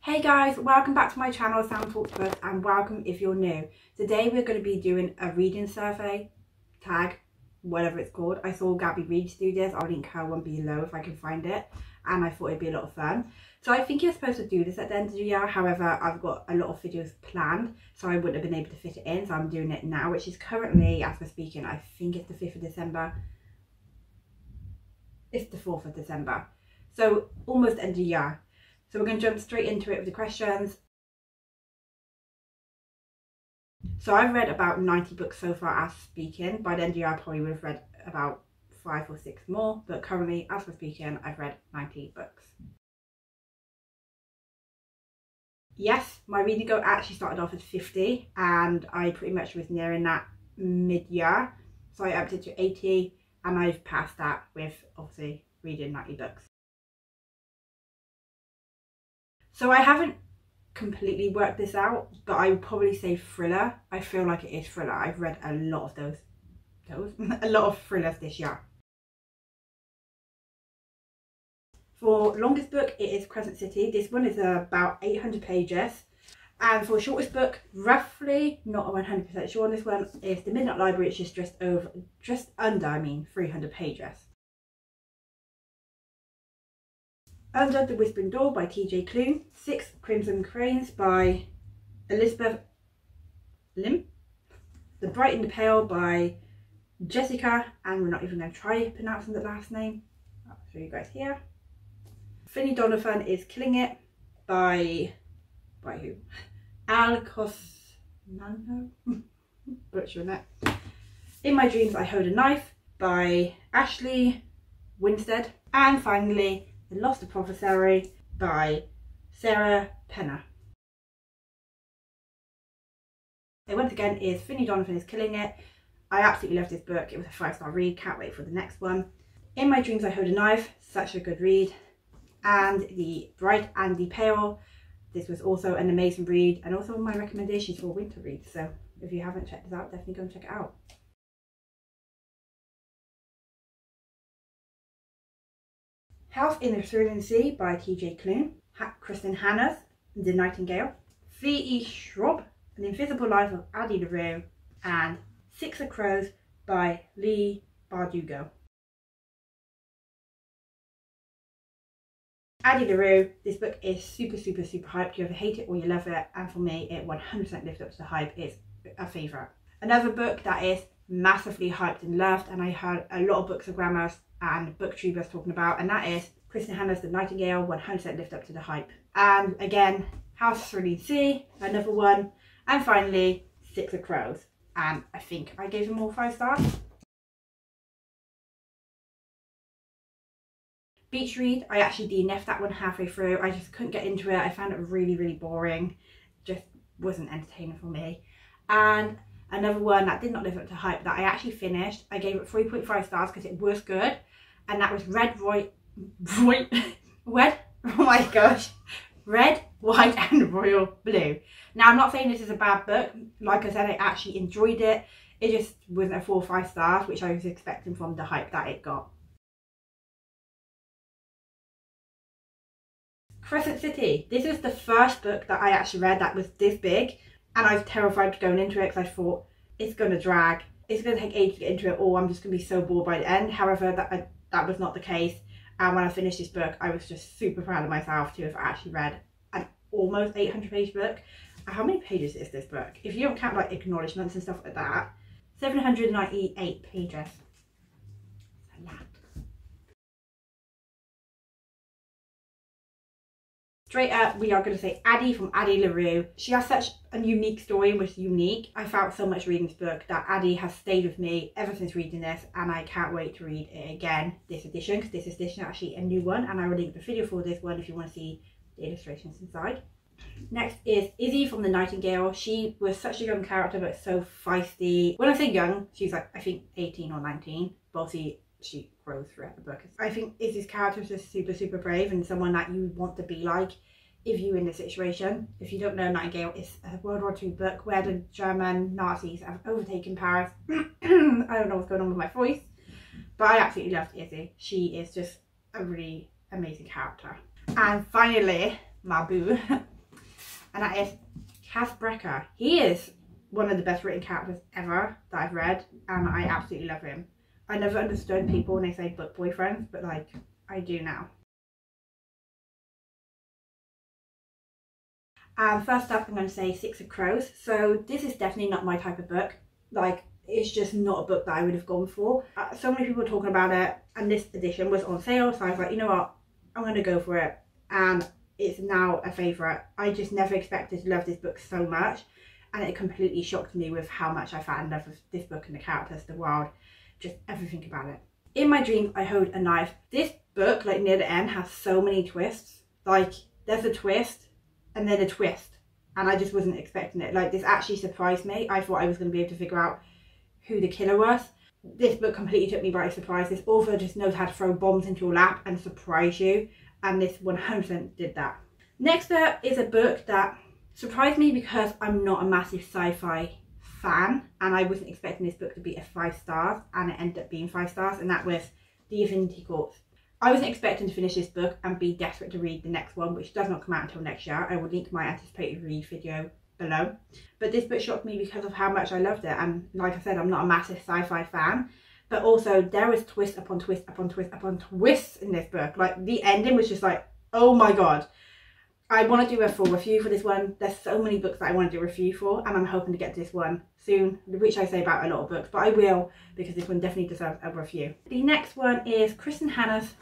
Hey guys, welcome back to my channel, Sam Talks Books, and welcome if you're new. Today we're going to be doing a reading survey, tag, whatever it's called. I saw Gabby Reed's do this. I'll link her one below if I can find it, and I thought it'd be a lot of fun. So I think you're supposed to do this at the end of the year, however I've got a lot of videos planned, so I wouldn't have been able to fit it in, so I'm doing it now, which is currently, as we're speaking, I think it's the 5th of December. It's the 4th of December, so almost end of the year. So we're going to jump straight into it with the questions. So I've read about 90 books so far as speaking. By the end of the year I probably would have read about 5 or 6 more, but currently as we're speaking I've read 90 books. Yes, my reading goal actually started off at 50 and I pretty much was nearing that mid-year. So I upped it to 80 and I've passed that with obviously reading 90 books. So I haven't completely worked this out, but I would probably say thriller. I feel like it is thriller. I've read a lot of those a lot of thrillers this year. For longest book, it is Crescent City. This one is about 800 pages. And for shortest book, roughly, not 100% sure on this one, is The Midnight Library. It's just under 300 pages. Under the Whispering Door by T.J. Klune. 6 Crimson Cranes by Elizabeth Lim. The Bright and the Pale by Jessica, and we're not even going to try pronouncing the last name. I'll show you guys here. Finny Donovan is Killing It by who? Al Cosnano? Butchering it. In My Dreams I Hold a Knife by Ashley Winstead. And finally, The Lost Apothecary by Sarah Penner. It once again is Finny Donovan is Killing It. I absolutely love this book. It was a 5-star read. Can't wait for the next one. In My Dreams I Hold a Knife. Such a good read. And The Bright and the Pale. This was also an amazing read and also my recommendations for winter reads. So if you haven't checked this out, definitely go and check it out. House in the Thrilling Sea by T.J. Klune. Kristin Hannah's The Nightingale. V.E. Schrobb, The Invisible Life of Addy Larue. And 6 of Crows by Lee Bardugo. Addy Larue, this book is super hyped. You either hate it or you love it, and for me it 100% lived up to the hype. It's a favourite. Another book that is massively hyped and loved, and I heard a lot of bookstagrammers and booktubers talking about, and that is Kristin Hannah's The Nightingale. 100% lived up to the hype. And again, House of Thrilling Sea, another one, and finally 6 of Crows, and I think I gave them all 5 stars. Beach read, I actually DNF'd that one halfway through. I just couldn't get into it. I found it really boring. Just wasn't entertaining for me. And another one that did not live up to hype that I actually finished, I gave it 3.5 stars because it was good, and that was Red, White and Royal Blue. Now I'm not saying this is a bad book. Like I said, I actually enjoyed it. It just wasn't a 4 or 5 stars, which I was expecting from the hype that it got. Crescent City. This is the first book that I actually read that was this big, and I was terrified going into it because I thought it's going to drag, it's going to take ages to get into it, or I'm just going to be so bored by the end. However, that was not the case, and when I finished this book I was just super proud of myself to have actually read an almost 800 page book. How many pages is this book? If you don't count like acknowledgements and stuff like that, 798 pages. A lot. Straight up, we are going to say Addy from Addy Larue. She has such a unique story and was unique. I felt so much reading this book that Addy has stayed with me ever since reading this, and I can't wait to read it again, this edition, because this edition is actually a new one, and I will link the video for this one if you want to see the illustrations inside. Next is Izzy from The Nightingale. She was such a young character but so feisty. When I say young, she's like I think 18 or 19, but obviously she grows throughout the book. I think Izzy's character is just super brave and someone that you want to be like if you're in this situation. If you don't know, Nightingale is a World War II book where the German Nazis have overtaken Paris. I don't know what's going on with my voice, but I absolutely loved Izzy. She is just a really amazing character. And finally, my boo, and that is Cass Brecker. He is one of the best written characters ever that I've read, and I absolutely love him. I never understood people when they say book boyfriends, but like, I do now. And first up, I'm going to say Six of Crows. So this is definitely not my type of book. Like, it's just not a book that I would have gone for. So many people were talking about it, and this edition was on sale, so I was like, you know what, I'm going to go for it. And it's now a favourite. I just never expected to love this book so much, and it completely shocked me with how much I fell in love with this book and the characters, the world, just everything about it. In my dreams, I hold a knife. This book, like near the end, has so many twists. Like, there's a twist and then a twist, and I just wasn't expecting it. Like, this actually surprised me. I thought I was going to be able to figure out who the killer was. This book completely took me by surprise. This author just knows how to throw bombs into your lap and surprise you, and this 100% did that. Next up is a book that surprised me because I'm not a massive sci-fi fan, and I wasn't expecting this book to be a 5 stars, and it ended up being 5 stars, and that was The Affinity Courts. I wasn't expecting to finish this book and be desperate to read the next one, which does not come out until next year. I will link my anticipated read video below. But this book shocked me because of how much I loved it, and like I said, I'm not a massive sci-fi fan, but also there was twist upon twist upon twist upon twists in this book. Like, the ending was just like, oh my god. I want to do a full review for this one. There's so many books that I want to do a review for, and I'm hoping to get to this one soon, which I say about a lot of books, but I will, because this one definitely deserves a review. The next one is Kristin Hannah's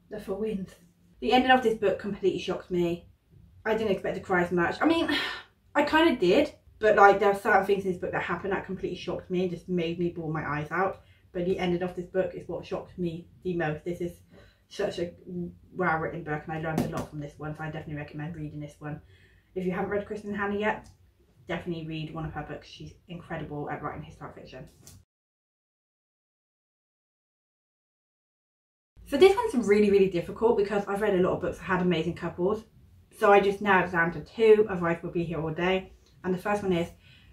The Four Winds. The ending of this book completely shocked me. I didn't expect to cry as much. I mean, I kind of did, but like, there are certain things in this book that happened that completely shocked me and just made me bawl my eyes out. But the ending of this book is what shocked me the most. This is such a well written book, and I learned a lot from this one, so I definitely recommend reading this one. If you haven't read Kristin Hannah yet, definitely read one of her books. She's incredible at writing historic fiction. So this one's really difficult because I've read a lot of books that had amazing couples, so I just narrowed it down to 2, otherwise we'll be here all day. And the first one is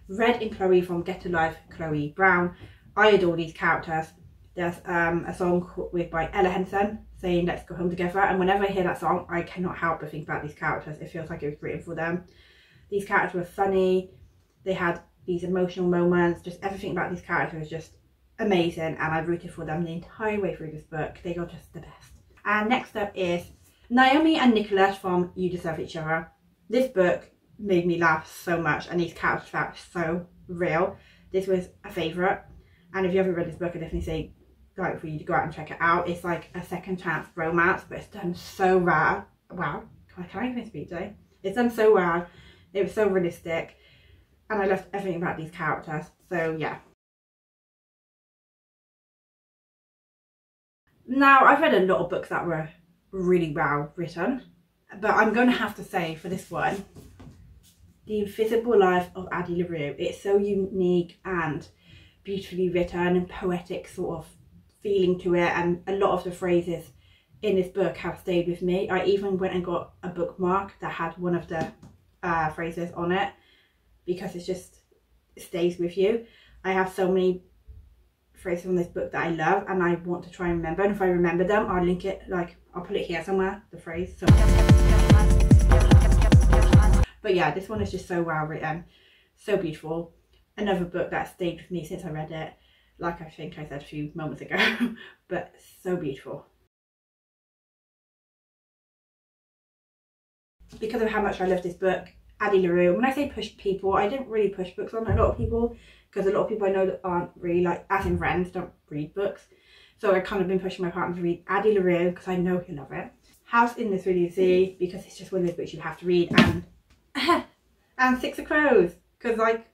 Red and Chloe from Get to Life, Chloe Brown. I adore these characters. There's a song by Ella Henson saying let's go home together, and whenever I hear that song I cannot help but think about these characters. It feels like it was written for them. These characters were funny, they had these emotional moments, just everything about these characters was just amazing, and I rooted for them the entire way through this book. They are just the best. And next up is Naomi and Nicholas from You Deserve Each Other. This book made me laugh so much, and these characters felt so real. This was a favourite, and if you haven't read this book, I definitely say like for you to go out and check it out. It's like a second chance romance, but it's done so well. Wow, I can't even speak today. It's done so well. It was so realistic, and I loved everything about these characters. So yeah. Now, I've read a lot of books that were really well written, but I'm going to have to say for this one, The Invisible Life of Addie Larue. It's so unique and beautifully written and poetic sort of feeling to it, and a lot of the phrases in this book have stayed with me. I even went and got a bookmark that had one of the phrases on it, because it stays with you. I have so many phrases from this book that I love, and I want to try and remember, and if I remember them I'll link it, like I'll put it here somewhere, the phrase. So but yeah, this one is just so well written, so beautiful. Another book that stayed with me since I read it, like I think I said a few moments ago, but so beautiful. Because of how much I love this book, Addie Larue, when I say push people, I didn't really push books on a lot of people, because a lot of people I know that aren't really, like, as in friends, don't read books. So I've kind of been pushing my partner to read Addie Larue, because I know he'll love it. House in the 3D Sea, because it's just one of those books you have to read, and Six of Crows, because like,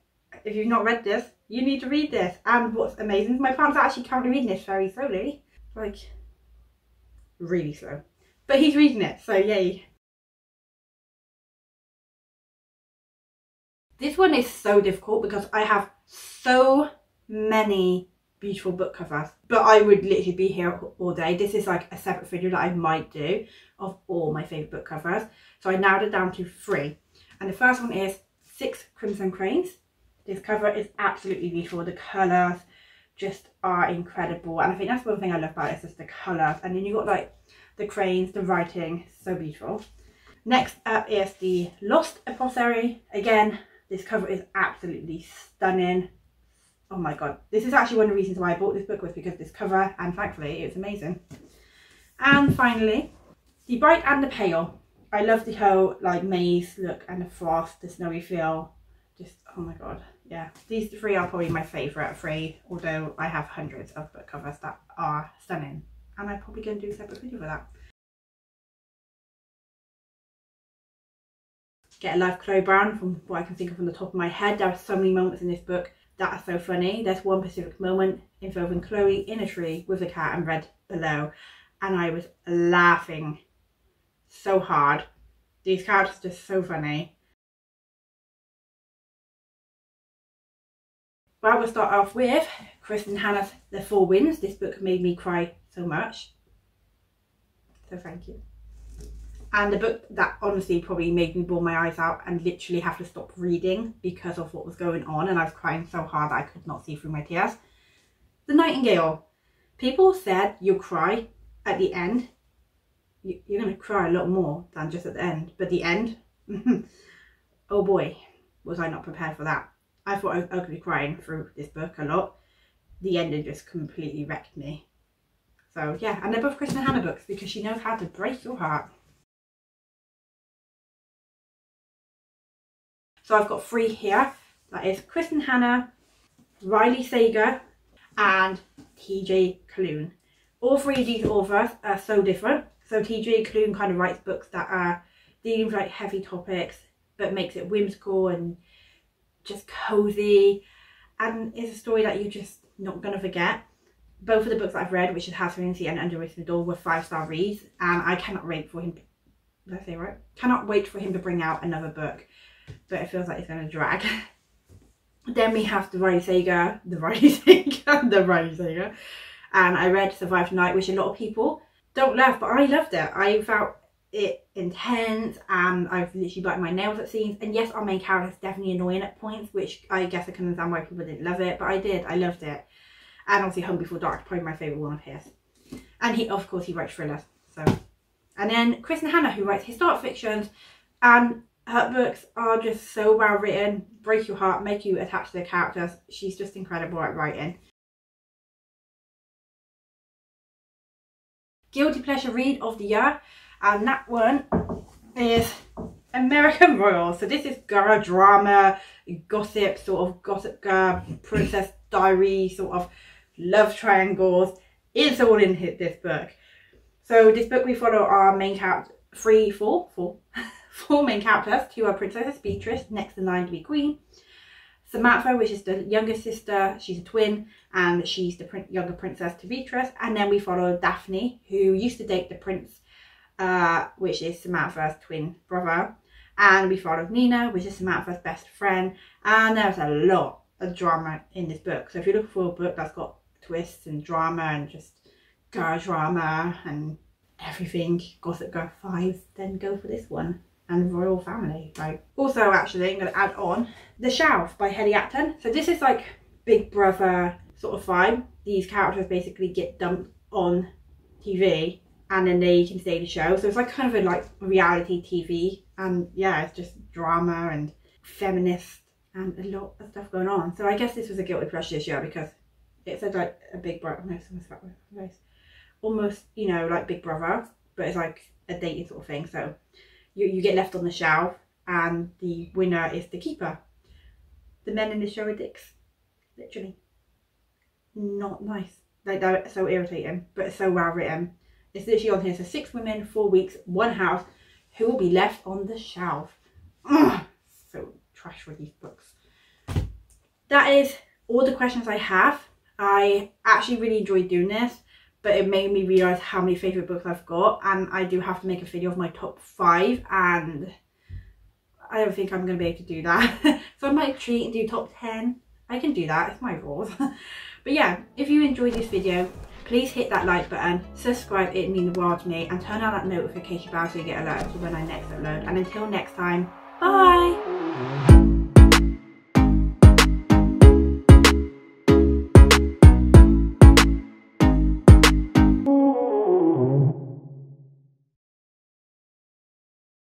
if you've not read this, you need to read this. And what's amazing is my partner's actually currently reading this very slowly, like really slow, but he's reading it, so yay. This one is so difficult because I have so many beautiful book covers, but I would literally be here all day. This is like a separate video that I might do of all my favourite book covers, so I narrowed it down to 3. And the first one is 6 Crimson Cranes. This cover is absolutely beautiful. The colours just are incredible, and I think that's one thing I love about it, is just the colours. And then you got like the cranes, the writing, so beautiful. Next up is the Lost Apothecary. Again, this cover is absolutely stunning. Oh my god, this is actually one of the reasons why I bought this book, was because of this cover, and thankfully it's amazing. And finally, The Bright and the Pale. I love the whole like maze look and the frost, the snowy feel. Just, oh my god, yeah. These three are probably my favourite three, although I have hundreds of book covers that are stunning. And I'm probably going to do a separate video for that. Get a Life Chloe Brown, from what I can think of from the top of my head. There are so many moments in this book that are so funny. There's one specific moment involving Chloe in a tree with a cat and read below, and I was laughing so hard. These characters are just so funny. Well, we'll start off with Kristin Hannah's The Four Winds. This book made me cry so much, so thank you. And the book that honestly probably made me bawl my eyes out and literally have to stop reading because of what was going on, and I was crying so hard that I could not see through my tears. The Nightingale. People said you'll cry at the end. You're going to cry a lot more than just at the end, but the end, oh boy, was I not prepared for that. I thought I was ugly crying through this book a lot. The ending just completely wrecked me. So yeah, and they're both Kristin Hannah books because she knows how to break your heart. So I've got three here. That is Kristin Hannah, Riley Sager and TJ Klune. All three of these authors are so different. So TJ Klune kind of writes books that are dealing with like heavy topics but makes it whimsical and just cozy, and it's a story that you're just not going to forget. Both of the books that I've read, which is House of Incy and Under the Door, were 5-star reads, and I cannot wait for him, did I say right? Cannot wait for him to bring out another book. But it feels like it's going to drag. Then we have the Riley Sager, and I read Survive Tonight, which a lot of people don't love, but I loved it. I felt it intense, and I've literally biting my nails at scenes. And yes, our main character is definitely annoying at points, which I guess I can understand why people didn't love it, but I did. I loved it. And obviously Home Before Dark is probably my favourite one of his. And he, of course, he writes thrillers. So, and then Kristin Hannah, who writes historic fictions, and her books are just so well written, break your heart, make you attached to the characters. She's just incredible at writing. Guilty Pleasure Read of the Year, and that one is American Royal. So this is girl drama, gossip, sort of gossip girl, Princess Diary, sort of love triangles. It's all in this book. So this book we follow our main character, four main characters. Two are princesses, Beatrice, next in line to be queen. Samantha, which is the younger sister, she's a twin, and she's the younger princess to Beatrice. And then we follow Daphne, who used to date the prince, which is Samantha's twin brother. And we follow Nina, which is Samantha's best friend. And there's a lot of drama in this book. So if you're looking for a book that's got twists and drama and just girl drama and everything, Gossip Girl 5, then go for this one. And Royal Family. Right. Also, actually, I'm going to add on The Shelf by Addy. So this is like Big Brother sort of vibe. These characters basically get dumped on TV and then they can stay in the show. So it's like kind of a like reality TV. And yeah, it's just drama and feminist and a lot of stuff going on. So I guess this was a guilty pleasure this year because it's like a Big Brother. No, almost, you know, like Big Brother, but it's like a dating sort of thing. So you get left on the shelf and the winner is the keeper. The men in the show are dicks. Literally. Not nice. Like, they're so irritating, but it's so well written. It's literally on here. So 6 women, 4 weeks, 1 house. Who will be left on the shelf? Ugh, so trash for these books. That is all the questions I have. I actually really enjoyed doing this, but it made me realise how many favourite books I've got, and I do have to make a video of my top 5, and I don't think I'm going to be able to do that. So I might treat and do top 10. I can do that, it's my rules. But yeah, if you enjoyed this video, please hit that like button, subscribe, it means the world to me, and turn on that notification bell so you get alerts when I next upload. And until next time, bye!